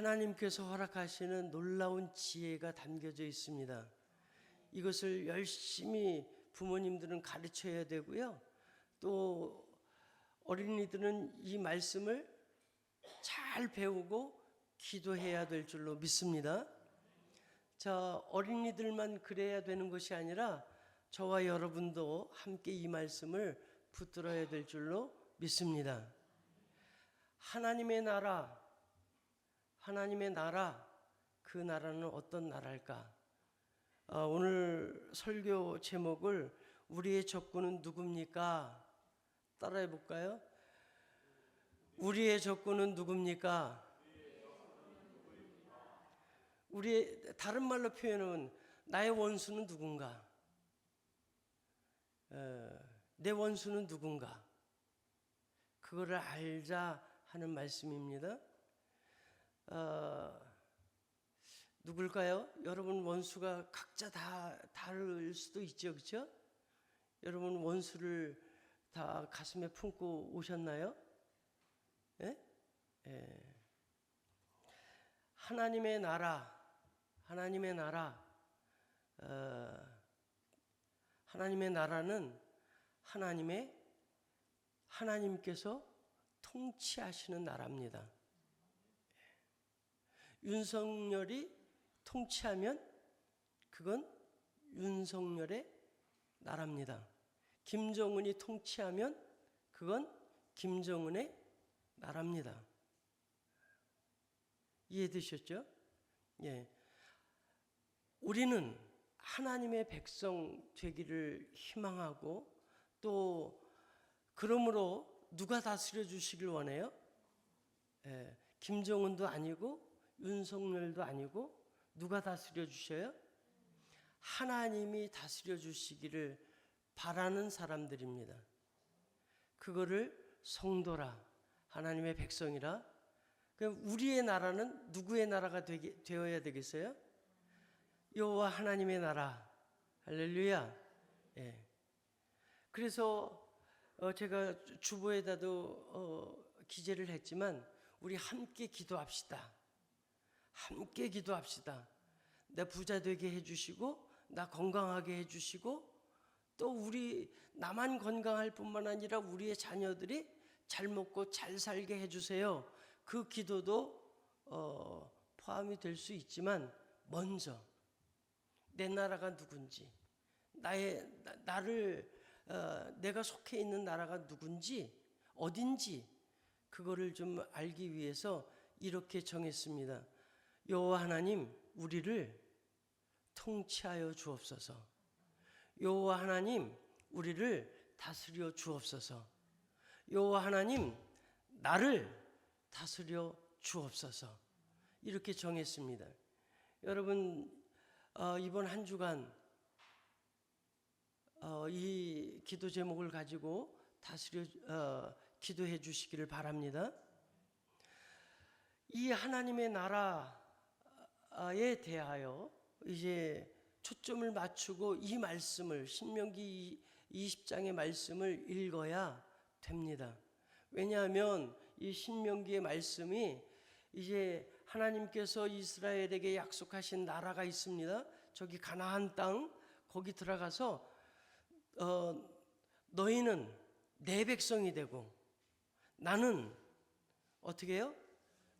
하나님께서 허락하시는 놀라운 지혜가 담겨져 있습니다. 이것을 열심히 부모님들은 가르쳐야 되고요. 또 어린이들은 이 말씀을 잘 배우고 기도해야 될 줄로 믿습니다. 자, 어린이들만 그래야 되는 것이 아니라 저와 여러분도 함께 이 말씀을 붙들어야 될 줄로 믿습니다. 하나님의 나라, 그 나라는 어떤 나라일까? 오늘 설교 제목을 우리의 적군은 누굽니까? 따라해 볼까요? 우리의 적군은 누굽니까? 우리의 다른 말로 표현하면 나의 원수는 누군가? 내 원수는 누군가? 그거를 알자 하는 말씀입니다. 누굴까요? 여러분 원수가 각자 다 다를 수도 있죠, 그렇죠? 여러분 원수를 다 가슴에 품고 오셨나요? 예? 예. 하나님의 나라, 하나님의 나라는 하나님께서 통치하시는 나라입니다. 윤석열이 통치하면 그건 윤석열의 나라입니다. 김정은이 통치하면 그건 김정은의 나라입니다. 이해되셨죠? 예. 우리는 하나님의 백성 되기를 희망하고 또 그러므로 누가 다스려 주시길 원해요? 예. 김정은도 아니고 윤석열도 아니고 누가 다스려 주셔요? 하나님이 다스려 주시기를 바라는 사람들입니다. 그거를 성도라, 하나님의 백성이라. 그럼 우리의 나라는 누구의 나라가 되어야 되겠어요? 여호와 하나님의 나라. 할렐루야. 예. 그래서 제가 주보에다도 기재를 했지만 우리 함께 기도합시다. 함께 기도합시다. 나 부자 되게 해주시고 나 건강하게 해주시고 또 나만 건강할 뿐만 아니라 우리의 자녀들이 잘 먹고 잘 살게 해주세요. 그 기도도 포함이 될 수 있지만 먼저 내 나라가 누군지 내가 속해 있는 나라가 누군지 어딘지 그거를 좀 알기 위해서 이렇게 정했습니다. 여호와 하나님 우리를 통치하여 주옵소서. 여호와 하나님 우리를 다스려 주옵소서. 여호와 하나님 나를 다스려 주옵소서. 이렇게 정했습니다. 여러분 이번 한 주간 이 기도 제목을 가지고 다스려 기도해 주시기를 바랍니다. 이 하나님의 나라에 대하여 이제 초점을 맞추고 이 말씀을 신명기 20장의 말씀을 읽어야 됩니다. 왜냐하면 이 신명기의 말씀이 이제 하나님께서 이스라엘에게 약속하신 나라가 있습니다. 저기 가나안 땅 거기 들어가서 너희는 내 백성이 되고 나는 어떻게 해요?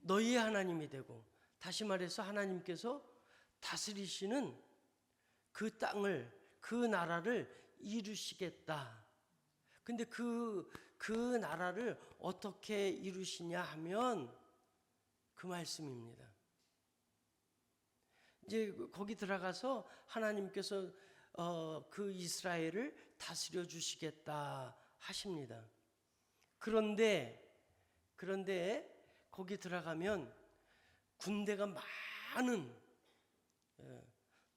너희의 하나님이 되고 다시 말해서 하나님께서 다스리시는 그 땅을 그 나라를 이루시겠다. 근데 그 나라를 어떻게 이루시냐 하면 그 말씀입니다. 이제 거기 들어가서 하나님께서 그 이스라엘을 다스려 주시겠다 하십니다. 그런데 거기 들어가면 군대가 많은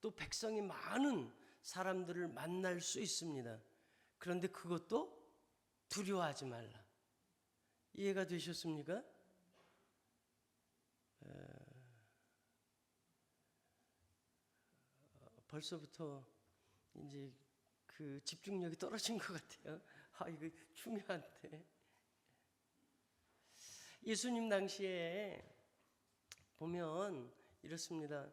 또 백성이 많은 사람들을 만날 수 있습니다. 그런데 그것도 두려워하지 말라. 이해가 되셨습니까? 벌써부터 이제 그 집중력이 떨어진 것 같아요. 이거 중요한데. 예수님 당시에 보면 이렇습니다.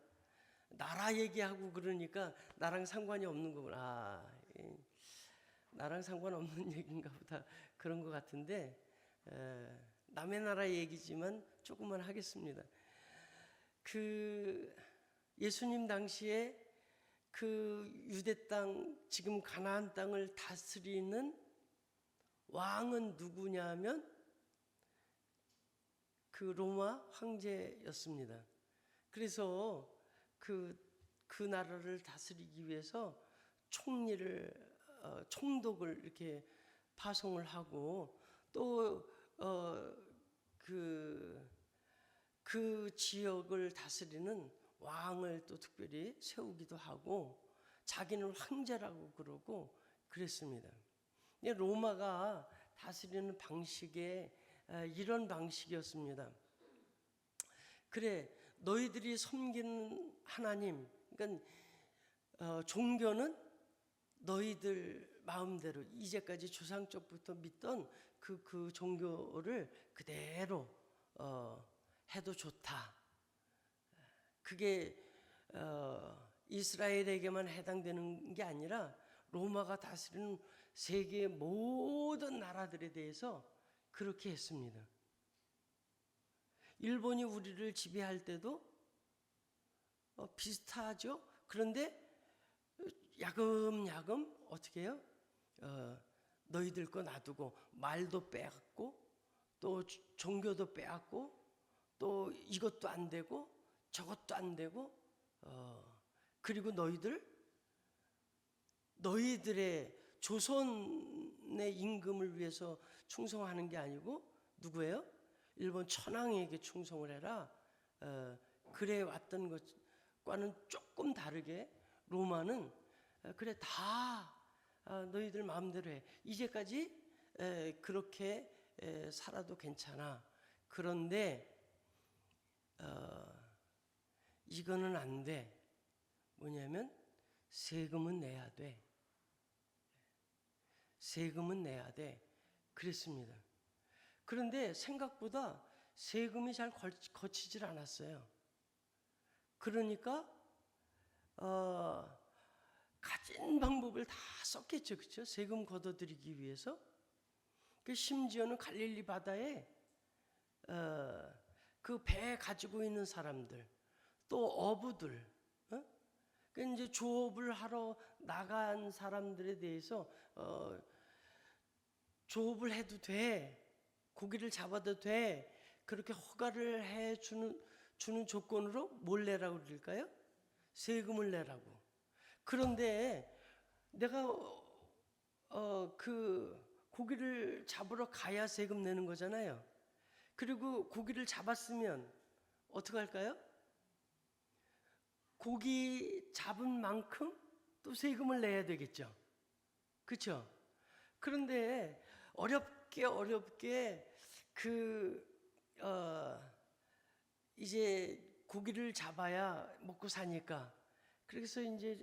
나라 얘기하고 그러니까 나랑 상관이 없는 거구나. 나랑 상관없는 얘기인가 보다 그런 것 같은데 남의 나라 얘기지만 조금만 하겠습니다. 그 예수님 당시에 그 유대 땅, 지금 가나안 땅을 다스리는 왕은 누구냐면 그 로마 황제였습니다. 그래서 그 나라를 다스리기 위해서 총독을 이렇게 파송을 하고 또 그 지역을 다스리는 왕을 또 특별히 세우기도 하고 자기는 황제라고 그러고 그랬습니다. 로마가 다스리는 방식에 이런 방식이었습니다. 그래, 너희들이 섬기는 하나님, 그러니까 종교는 너희들 마음대로 이제까지 조상적부터 믿던 그 종교를 그대로 해도 좋다. 그게 이스라엘에게만 해당되는 게 아니라 로마가 다스리는 세계의 모든 나라들에 대해서 그렇게 했습니다. 일본이 우리를 지배할 때도 비슷하죠. 그런데 야금야금 어떻게 해요? 너희들 거 놔두고 말도 빼앗고 또 종교도 빼앗고 또 이것도 안 되고 저것도 안 되고 그리고 너희들의 조선의 임금을 위해서 충성하는 게 아니고 누구예요? 일본 천황에게 충성을 해라. 그래 왔던 것과는 조금 다르게 로마는 그래 다 너희들 마음대로 해. 이제까지 그렇게 살아도 괜찮아. 그런데 이거는 안 돼. 뭐냐면 세금은 내야 돼. 세금은 내야 돼. 그랬습니다. 그런데 생각보다 세금이 잘 거치질 않았어요. 그러니까 가진 방법을 다 썼겠죠, 그렇죠? 세금 걷어들이기 위해서. 심지어는 갈릴리 바다에 그 배 가지고 있는 사람들, 또 어부들, 이제 조업을 하러 나간 사람들에 대해서 조업을 해도 돼, 고기를 잡아도 돼, 그렇게 허가를 해 주는 조건으로 뭘 내라고 그럴까요? 세금을 내라고. 그런데 내가 그 고기를 잡으러 가야 세금 내는 거잖아요. 그리고 고기를 잡았으면 어떻게 할까요? 고기 잡은 만큼 또 세금을 내야 되겠죠. 그렇죠? 그런데 어렵게 이제 고기를 잡아야 먹고 사니까 그래서 이제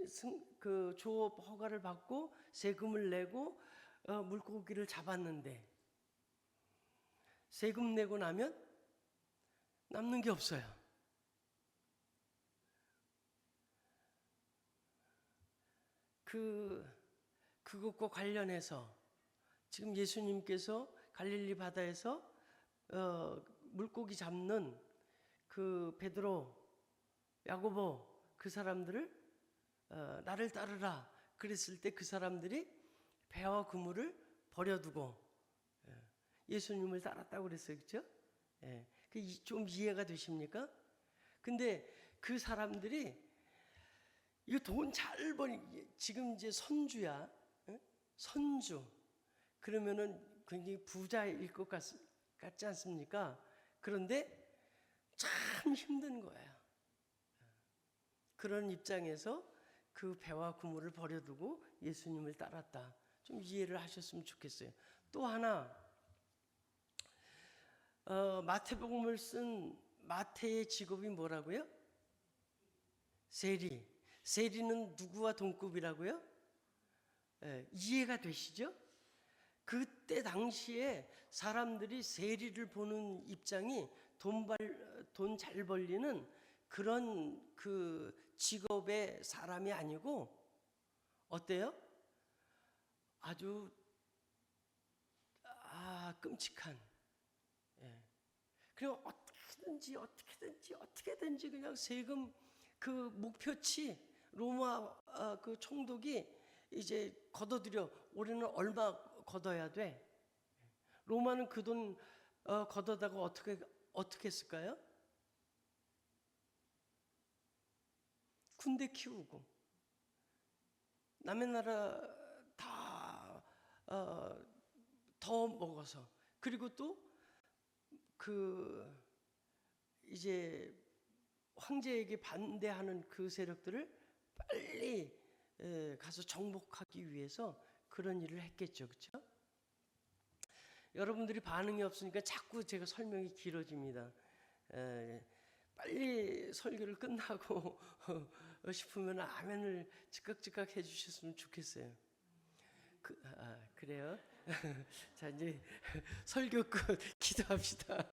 그 조업 허가를 받고 세금을 내고 물고기를 잡았는데 세금 내고 나면 남는 게 없어요. 그것과 관련해서 지금 예수님께서 갈릴리 바다에서 물고기 잡는 그 베드로, 야고보 그 사람들을 나를 따르라 그랬을 때 그 사람들이 배와 그물을 버려두고 예수님을 따랐다고 그랬어요, 그렇죠? 좀 이해가 되십니까? 근데 그 사람들이 이거 돈 잘 버니 지금 이제 선주야, 선주. 그러면은 굉장히 부자일 것 같지 않습니까? 그런데 참 힘든 거예요. 그런 입장에서 그 배와 그물을 버려두고 예수님을 따랐다. 좀 이해를 하셨으면 좋겠어요. 또 하나 마태복음을 쓴 마태의 직업이 뭐라고요? 세리. 세리는 누구와 동급이라고요? 이해가 되시죠? 그때 당시에 사람들이 세리를 보는 입장이 돈 잘 벌리는 그런 그 직업의 사람이 아니고 어때요? 아주 끔찍한. 예. 그리고 어떻게든지 그냥 세금 그 목표치 로마 그 총독이 이제 걷어들여. 올해는 얼마 걷어야 돼? 로마는 그 돈 걷어다가 어떻게 했을까요? 군대 키우고 남의 나라 다 더 먹어서, 그리고 또 그 이제 황제에게 반대하는 그 세력들을 빨리 가서 정복하기 위해서 그런 일을 했겠죠, 그렇죠? 여러분들이 반응이 없으니까 자꾸 제가 설명이 길어집니다. 빨리 설교를 끝나고 싶으면 아멘을 즉각 해주셨으면 좋겠어요. 그래요? 자, 이제 설교 끝. 기도합시다.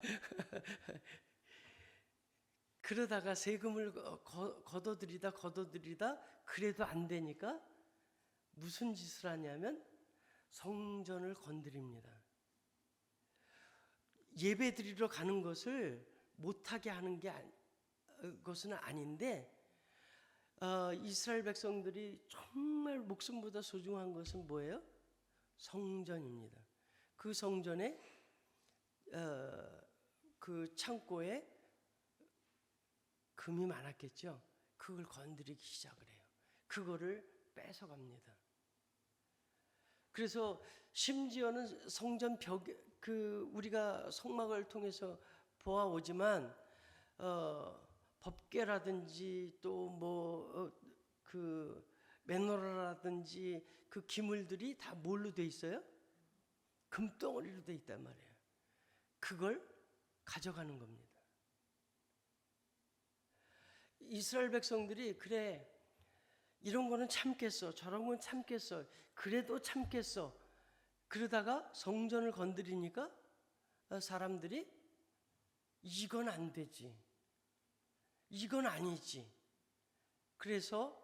그러다가 세금을 걷어들이다 그래도 안 되니까 무슨 짓을 하냐면 성전을 건드립니다. 예배 드리러 가는 것을 못하게 하는 것은 아닌데, 이스라엘 백성들이 정말 목숨보다 소중한 것은 뭐예요? 성전입니다. 그 성전에 그 창고에 금이 많았겠죠. 그걸 건드리기 시작을 해요. 그거를 뺏어갑니다. 그래서 심지어는 성전 벽, 우리가 성막을 통해서 보아오지만 법궤라든지 또 그 메노라라든지 그 기물들이 다 뭘로 돼 있어요? 금덩어리로 돼 있단 말이에요. 그걸 가져가는 겁니다. 이스라엘 백성들이 그래, 이런 거는 참겠어, 저런 건 참겠어, 그래도 참겠어. 그러다가 성전을 건드리니까 사람들이 이건 안 되지, 이건 아니지. 그래서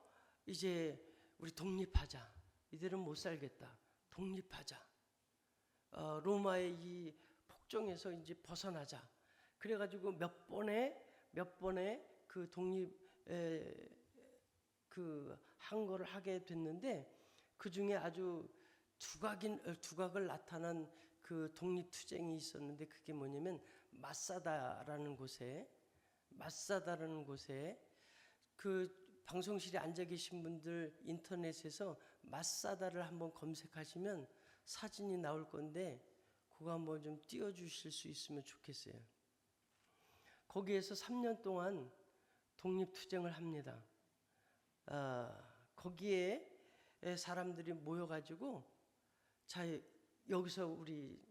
이제 우리 독립하자, 이대로 못 살겠다, 독립하자, 로마의 이 폭정에서 이제 벗어나자. 그래가지고 몇 번의 그 독립 그 항거를 하게 됐는데, 그 중에 아주 두각을 나타난 그 독립투쟁이 있었는데, 그게 뭐냐면 마사다라는 곳에 그 방송실에 앉아 계신 분들 인터넷에서 마사다를 한번 검색하시면 사진이 나올 건데, 그거 한번 좀 띄워주실 수 있으면 좋겠어요. 거기에서 3년 동안 독립투쟁을 합니다. 거기에 사람들이 모여가지고, 자, 여기서 우리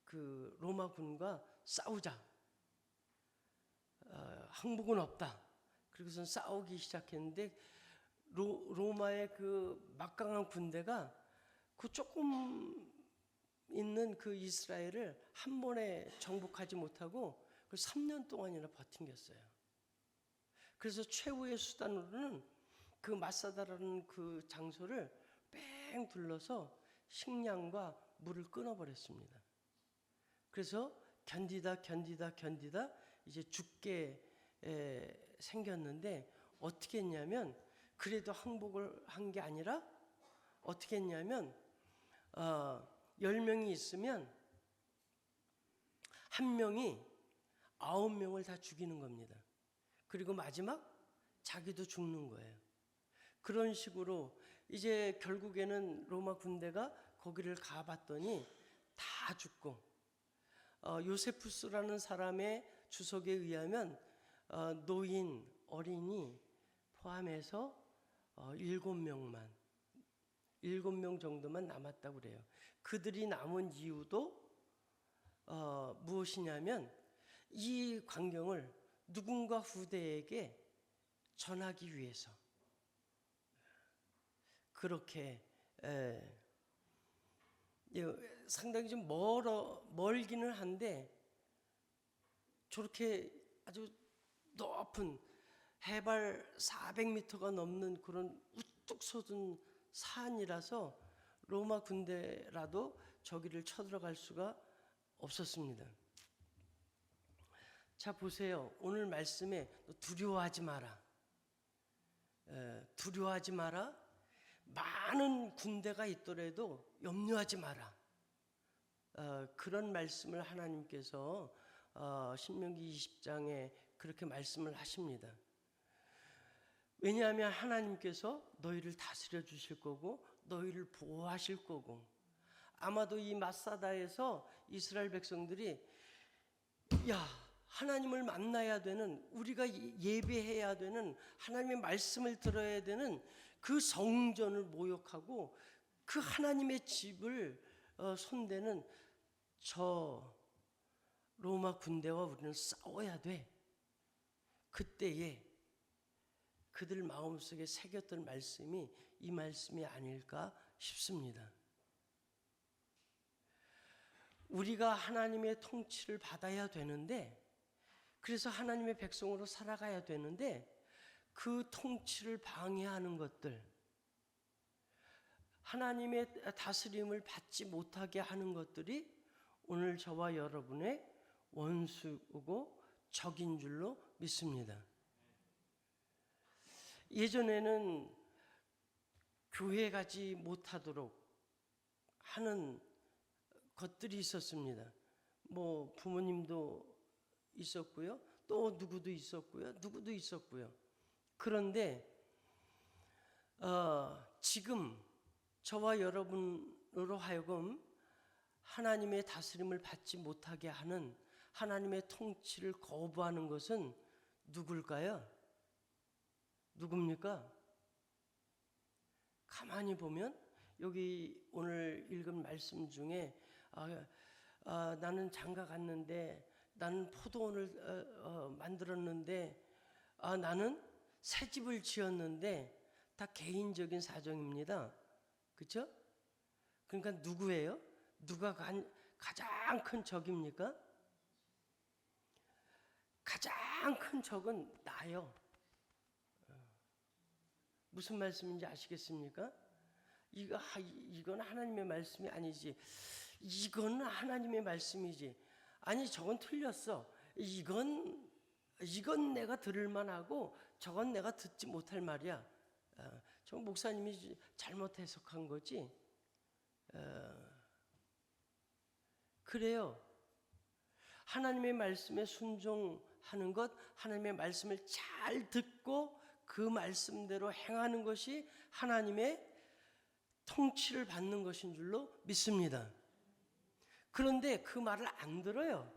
그 로마군과 싸우자. 항복은 없다. 그리고선 싸우기 시작했는데, 로마의 그 막강한 군대가 그 조금 있는 그 이스라엘을 한 번에 정복하지 못하고 그 3년 동안이나 버틴겼어요. 그래서 최후의 수단으로는 그 마사다라는 그 장소를 뺑 둘러서 식량과 물을 끊어버렸습니다. 그래서 견디다 이제 죽게 생겼는데, 어떻게 했냐면, 그래도 항복을 한 게 아니라 어떻게 했냐면 10명이 있으면 한 명이 9명을 다 죽이는 겁니다. 그리고 마지막 자기도 죽는 거예요. 그런 식으로 이제 결국에는 로마 군대가 거기를 가봤더니 다 죽고, 요세푸스라는 사람의 주석에 의하면 노인, 어린이 포함해서 7명 정도만 남았다고 그래요. 그들이 남은 이유도 무엇이냐면, 이 광경을 누군가 후대에게 전하기 위해서 그렇게 상당히 좀 멀기는 한데 저렇게 아주 높은 해발 400m가 넘는 그런 우뚝 솟은 산이라서 로마 군대라도 저기를 쳐들어갈 수가 없었습니다. 자, 보세요. 오늘 말씀에 두려워하지 마라. 두려워하지 마라. 많은 군대가 있더라도 염려하지 마라. 그런 말씀을 하나님께서 신명기 20장에 그렇게 말씀을 하십니다. 왜냐하면 하나님께서 너희를 다스려 주실 거고 너희를 보호하실 거고, 아마도 이 마사다에서 이스라엘 백성들이 야, 하나님을 만나야 되는, 우리가 예배해야 되는, 하나님의 말씀을 들어야 되는 그 성전을 모욕하고 그 하나님의 집을 손대는 저 로마 군대와 우리는 싸워야 돼. 그때에 그들 마음속에 새겼던 말씀이 이 말씀이 아닐까 싶습니다. 우리가 하나님의 통치를 받아야 되는데, 그래서 하나님의 백성으로 살아가야 되는데, 그 통치를 방해하는 것들, 하나님의 다스림을 받지 못하게 하는 것들이 오늘 저와 여러분의 원수고 적인 줄로 믿습니다. 예전에는 교회 가지 못하도록 하는 것들이 있었습니다. 뭐 부모님도 있었고요, 또 누구도 있었고요. 그런데 지금 저와 여러분으로 하여금 하나님의 다스림을 받지 못하게 하는, 하나님의 통치를 거부하는 것은 누굴까요? 누굽니까? 가만히 보면 여기 오늘 읽은 말씀 중에 나는 장가 갔는데, 나는 포도원을 만들었는데, 나는 새 집을 지었는데, 다 개인적인 사정입니다. 그렇죠? 그러니까 누구예요? 누가 가장 큰 적입니까? 가장 큰 적은 나요. 무슨 말씀인지 아시겠습니까? 이건 하나님의 말씀이 아니지. 이건 하나님의 말씀이지. 아니, 저건 틀렸어. 이건 내가 들을 만하고 저건 내가 듣지 못할 말이야. 저 목사님이 잘못 해석한 거지. 그래요. 하나님의 말씀에 순종하는 것, 하나님의 말씀을 잘 듣고 그 말씀대로 행하는 것이 하나님의 통치를 받는 것인 줄로 믿습니다. 그런데 그 말을 안 들어요.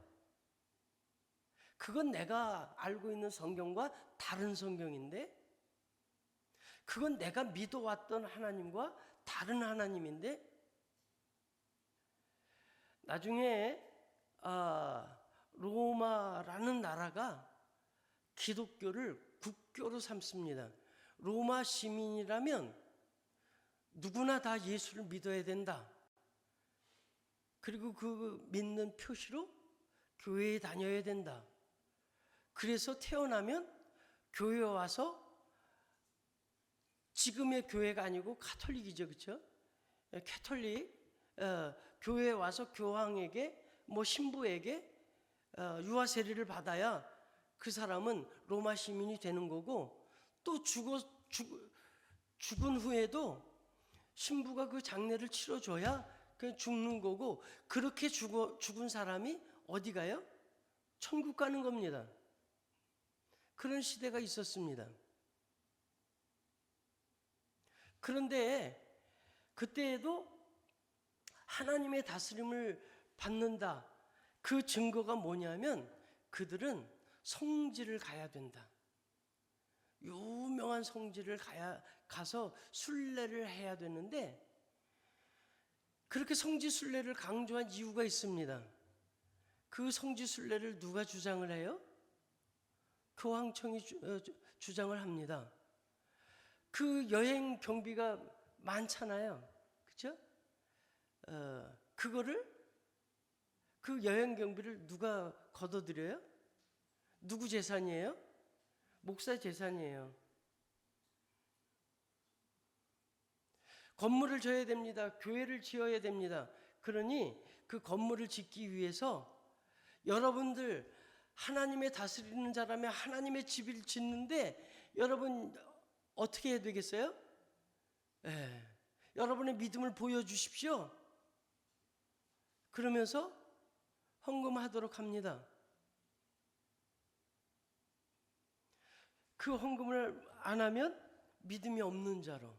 그건 내가 알고 있는 성경과 다른 성경인데, 그건 내가 믿어왔던 하나님과 다른 하나님인데, 나중에 로마라는 나라가 기독교를 국교로 삼습니다. 로마 시민이라면 누구나 다 예수를 믿어야 된다. 그리고 그 믿는 표시로 교회에 다녀야 된다. 그래서 태어나면 교회에 와서, 지금의 교회가 아니고 카톨릭이죠, 그렇죠? 카톨릭 교회에 와서 교황에게, 뭐 신부에게 유아 세례를 받아야 그 사람은 로마 시민이 되는 거고, 또 죽은 후에도 신부가 그 장례를 치러줘야 그냥 죽는 거고, 그렇게 죽은 사람이 어디 가요? 천국 가는 겁니다. 그런 시대가 있었습니다. 그런데 그때에도 하나님의 다스림을 받는다. 그 증거가 뭐냐면 그들은 성지를 가야 된다. 유명한 성지를 가서 순례를 해야 되는데, 그렇게 성지 순례를 강조한 이유가 있습니다. 그 성지 순례를 누가 주장을 해요? 교황청이 주장을 합니다. 그 여행 경비가 많잖아요, 그렇죠? 그 여행 경비를 누가 걷어들여요? 누구 재산이에요? 목사 재산이에요. 건물을 져야 됩니다. 교회를 지어야 됩니다. 그러니 그 건물을 짓기 위해서 여러분들 하나님의 다스리는 자라면 하나님의 집을 짓는데 여러분 어떻게 해야 되겠어요? 여러분의 믿음을 보여주십시오. 그러면서 헌금하도록 합니다. 그 헌금을 안 하면 믿음이 없는 자로.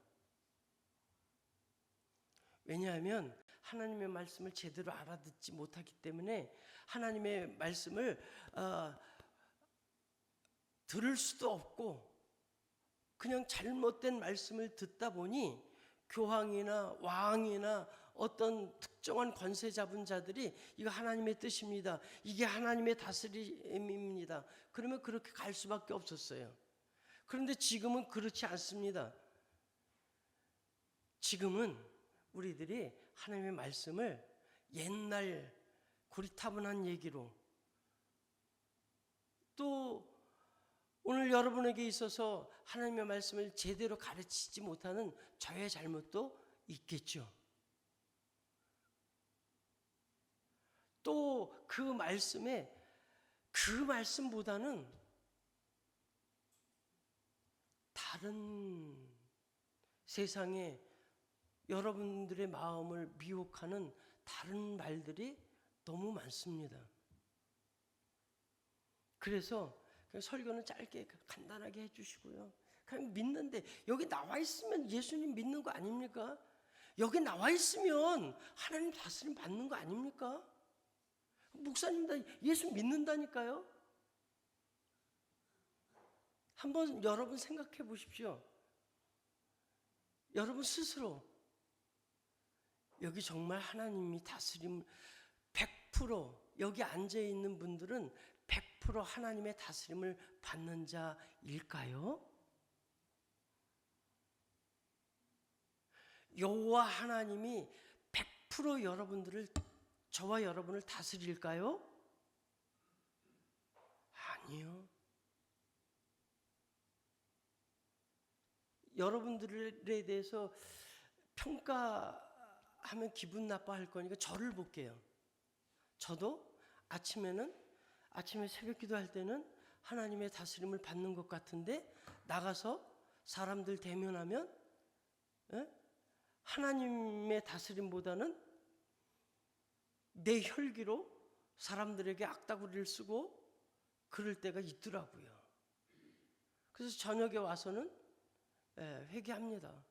왜냐하면 하나님의 말씀을 제대로 알아듣지 못하기 때문에 하나님의 말씀을 들을 수도 없고 그냥 잘못된 말씀을 듣다 보니 교황이나 왕이나 어떤 특정한 권세 잡은 자들이 이거 하나님의 뜻입니다. 이게 하나님의 다스림입니다. 그러면 그렇게 갈 수밖에 없었어요. 그런데 지금은 그렇지 않습니다. 지금은 우리들이 하나님의 말씀을 옛날 고리타분한 얘기로 또 오늘 여러분에게 있어서 하나님의 말씀을 제대로 가르치지 못하는 저의 잘못도 있겠죠. 또 그 말씀에 그 말씀보다는 다른 세상에 여러분들의 마음을 미혹하는 다른 말들이 너무 많습니다. 그래서 그냥 설교는 짧게 간단하게 해주시고요. 그냥 믿는데 여기 나와 있으면 예수님 믿는 거 아닙니까? 여기 나와 있으면 하나님 다스림 받는 거 아닙니까? 목사님 다 예수 믿는다니까요. 한번 여러분 생각해 보십시오. 여러분 스스로 여기 정말 하나님이 다스림 100% 여기 앉아 있는 분들은 100% 하나님의 다스림을 받는 자일까요? 여호와 하나님이 100% 여러분들을 저와 여러분을 다스릴까요? 아니요. 여러분들에 대해서 평가하면 기분 나빠할 거니까 저를 볼게요. 저도 아침에 새벽 기도할 때는 하나님의 다스림을 받는 것 같은데 나가서 사람들 대면하면 하나님의 다스림보다는 내 혈기로 사람들에게 악다구리를 쓰고 그럴 때가 있더라고요. 그래서 저녁에 와서는 회개합니다.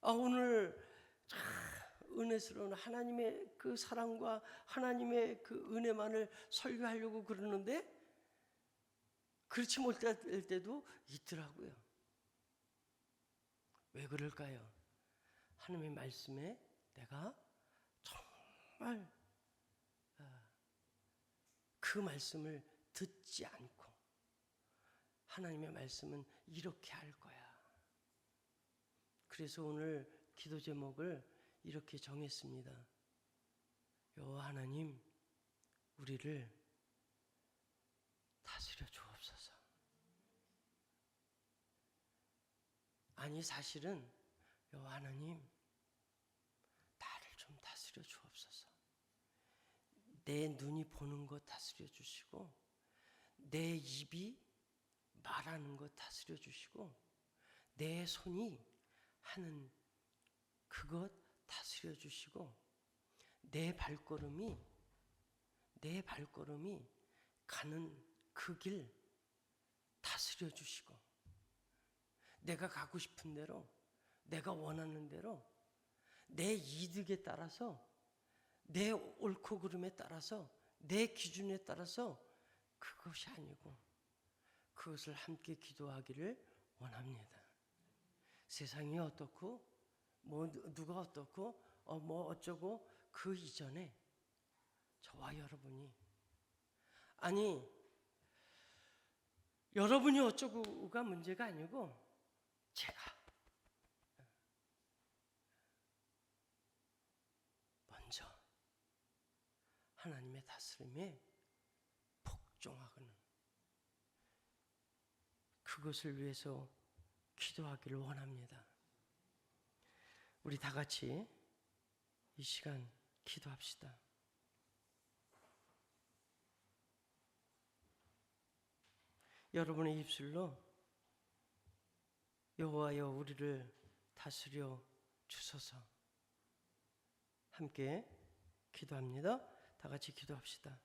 오늘 은혜스러운 하나님의 그 사랑과 하나님의 그 은혜만을 설교하려고 그러는데 그렇지 못할 때도 있더라고요. 왜 그럴까요? 하나님의 말씀에 내가 정말 그 말씀을 듣지 않고 하나님의 말씀은 이렇게 할 거야. 그래서 오늘 기도 제목을 이렇게 정했습니다. 여호와 하나님, 우리를 다스려 주옵소서. 아니 사실은 여호와 하나님, 나를 좀 다스려 주옵소서. 내 눈이 보는 것 다스려 주시고 내 입이 말하는 것 다스려 주시고 내 손이 하는 그것 다스려 주시고 내 발걸음이 가는 그 길 다스려 주시고 내가 가고 싶은 대로 내가 원하는 대로 내 이득에 따라서 내 옳고 그름에 따라서 내 기준에 따라서 그것이 아니고 그것을 함께 기도하기를 원합니다. 세상이 어떻고 뭐 누가 어떻고 뭐 어쩌고 그 이전에 저와 여러분이 아니 여러분이 어쩌고가 문제가 아니고 제가 먼저 하나님의 다스림에 그것을 위해서 기도하기를 원합니다. 우리 다 같이 이 시간 기도합시다. 여러분의 입술로 여호와여 우리를 다스려 주소서. 함께 기도합니다. 다 같이 기도합시다.